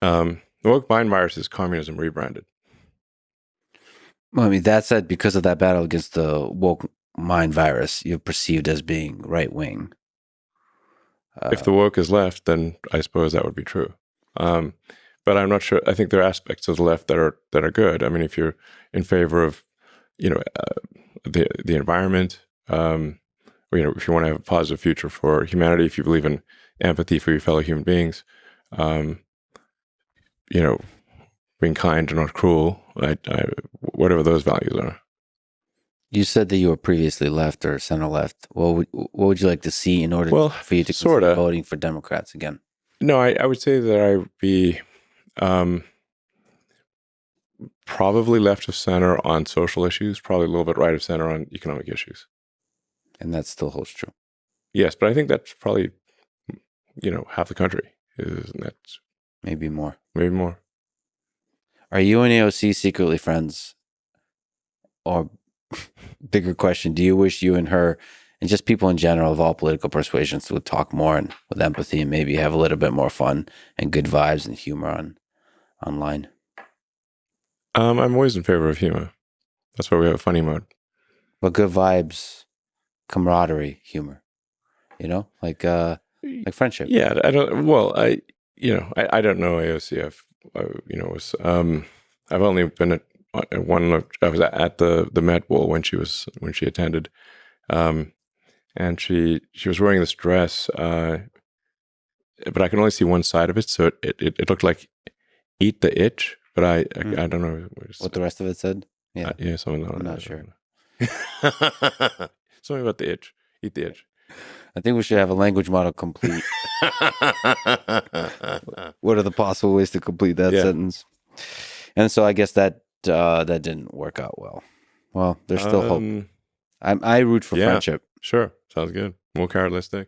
The woke mind virus is communism rebranded. Well, I mean, that said, because of that battle against the woke mind virus, you're perceived as being right wing. If the woke is left, then I suppose that would be true. But I'm not sure. I think there are aspects of the left that are good. I mean, if you're in favor of, the environment, or, if you want to have a positive future for humanity, if you believe in empathy for your fellow human beings, being kind and not cruel, whatever those values are. You said that you were previously left or center left. What would you like to see in order for you to consider voting for Democrats again? No, I would say that I would be probably left of center on social issues, probably a little bit right of center on economic issues. And that still holds true. Yes, but I think that's probably, half the country. Isn't that? Maybe more. Maybe more. Are you and AOC secretly friends? Or bigger question, do you wish you and her and just people in general of all political persuasions would talk more and with empathy and maybe have a little bit more fun and good vibes and humor online? I'm always in favor of humor. That's why we have a funny mode. But good vibes, camaraderie, humor, like friendship. Yeah, I don't. Well, I don't know AOC. I've only been at one look. I was at the Met Ball when she attended, and she was wearing this dress, but I can only see one side of it, so it looked like "Eat the Itch," but I don't know what the rest of it said. Yeah, something. I'm not sure. Something about the itch. Eat the itch. I think we should have a language model complete. What are the possible ways to complete that sentence? And so I guess that didn't work out well. Well, there's still hope. I root for friendship. Sure, sounds good. More carrotistic.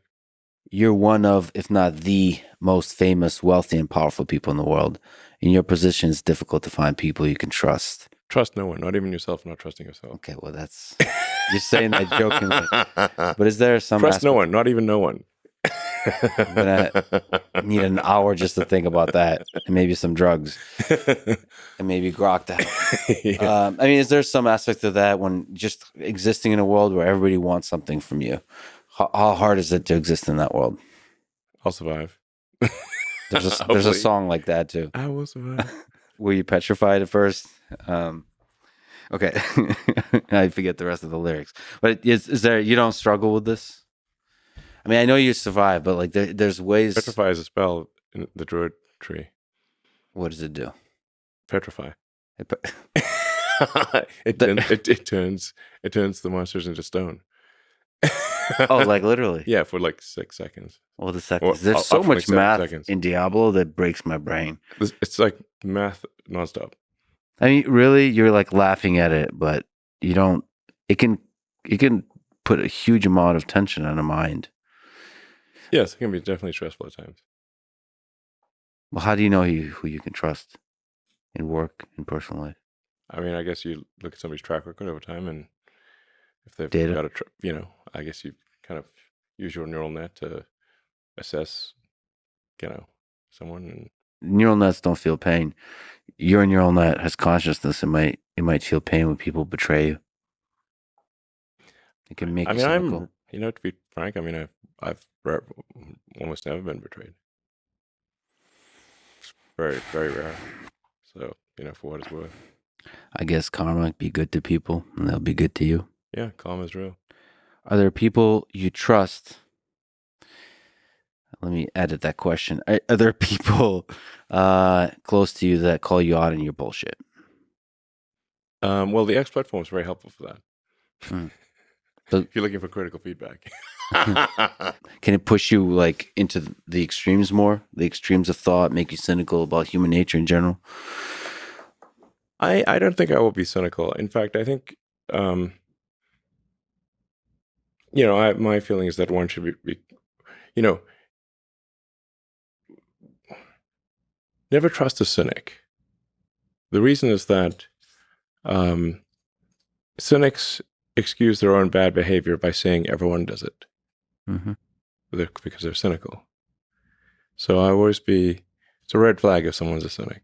You're one of, if not the most famous, wealthy, and powerful people in the world. In your position, it's difficult to find people you can trust. Trust no one, not even yourself. Not trusting yourself. Okay, well, that's you're saying that jokingly. But is there some trust no one, not even no one? I'm gonna need an hour just to think about that, and maybe some drugs, and maybe grok to help. I mean, is there some aspect of that when just existing in a world where everybody wants something from you? How hard is it to exist in that world? I'll survive. There's a song like that too. I will survive. Were you petrified at first? Okay, I forget the rest of the lyrics. But is there, you don't struggle with this? I mean, I know you survive, but like there's ways. Petrify is a spell in the druid tree. What does it do? Petrify. It turns the monsters into stone. Oh, like literally? Yeah, for like 6 seconds. Well, the seconds. There's so much math in Diablo that breaks my brain. It's like math nonstop. I mean, really, you're like laughing at it, but you don't. It can put a huge amount of tension on a mind. Yes, it can be definitely stressful at times. Well, how do you know who you can trust in work and personal life? I mean, I guess you look at somebody's track record over time, and if they've Data. got I guess you kind of use your neural net to assess, someone. And neural nets don't feel pain. Your neural net has consciousness. It might feel pain when people betray you. It can make you cynical. To be frank, I mean, I've almost never been betrayed. It's very, very rare. So, for what it's worth. I guess karma be good to people, and they'll be good to you. Yeah, karma is real. Are there people you trust? Let me edit that question. Are there people close to you that call you out on your bullshit? Well, the X platform is very helpful for that. If you're looking for critical feedback. Can it push you like into the extremes more? The extremes of thought make you cynical about human nature in general? I don't think I will be cynical. In fact, I think, my feeling is that one should be never trust a cynic. The reason is that cynics excuse their own bad behavior by saying everyone does it. Mm-hmm. Because they're cynical. So I always be It's a red flag if someone's a cynic,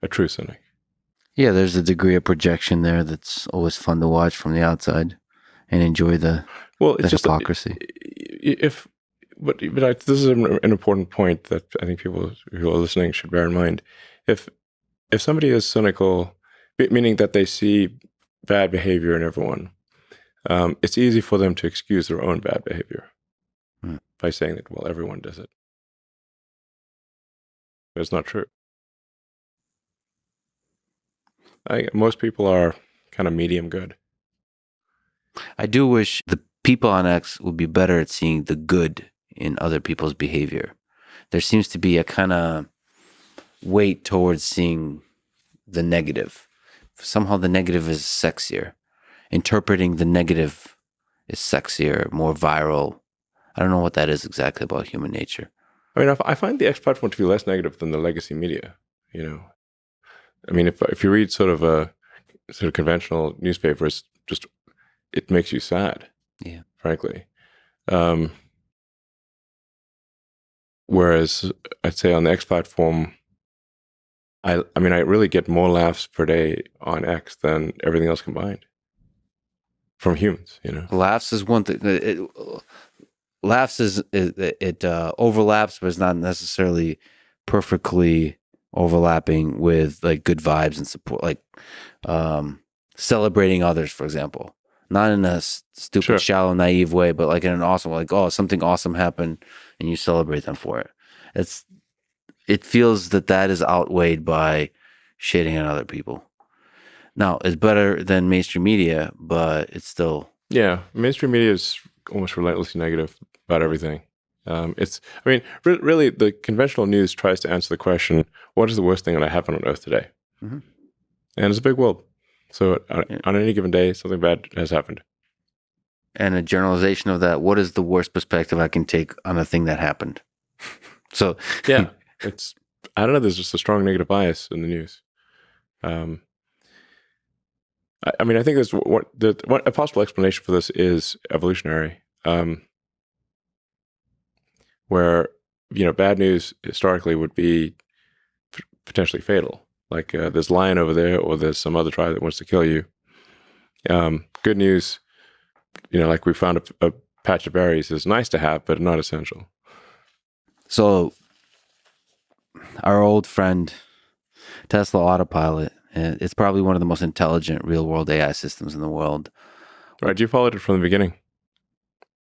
a true cynic. Yeah, there's a degree of projection there that's always fun to watch from the outside and enjoy the Well, it's just hypocrisy. if, this is an important point that I think people who are listening should bear in mind. If somebody is cynical, meaning that they see bad behavior in everyone, it's easy for them to excuse their own bad behavior by saying that, well, everyone does it. But it's not true. Most people are kind of medium good. I do wish the people on X would be better at seeing the good in other people's behavior. There seems to be a kind of weight towards seeing the negative. Somehow the negative is sexier. Interpreting the negative is sexier, more viral. I don't know what that is exactly about human nature. I mean, I find the X platform to be less negative than the legacy media. You know, I mean, if you read sort of conventional newspapers, just it makes you sad. Yeah, frankly. Whereas I'd say on the X platform, I mean, I really get more laughs per day on X than everything else combined from humans. You know, laughs is one thing. Laughs it overlaps, but it's not necessarily perfectly overlapping with like good vibes and support, like celebrating others, for example. Not in a stupid, Sure. shallow, naive way, but like in an awesome, like, oh, something awesome happened and you celebrate them for it. It feels that is outweighed by shitting on other people. Now, it's better than mainstream media, but it's still... Yeah, mainstream media is almost relentlessly negative about everything. I mean, really, the conventional news tries to answer the question, what is the worst thing that happened on Earth today? Mm-hmm. And it's a big world. So on any given day, something bad has happened. And a generalization of that, what is the worst perspective I can take on a thing that happened? So yeah, I don't know, there's just a strong negative bias in the news. I mean, I think there's a possible explanation for this is evolutionary, where, you know, bad news historically would be potentially fatal. Like there's a lion over there, or there's some other tribe that wants to kill you. Good news, you know, like we found a patch of berries, is nice to have, but not essential. So our old friend Tesla Autopilot, it's probably one of the most intelligent real-world AI systems in the world. Right, you followed it from the beginning.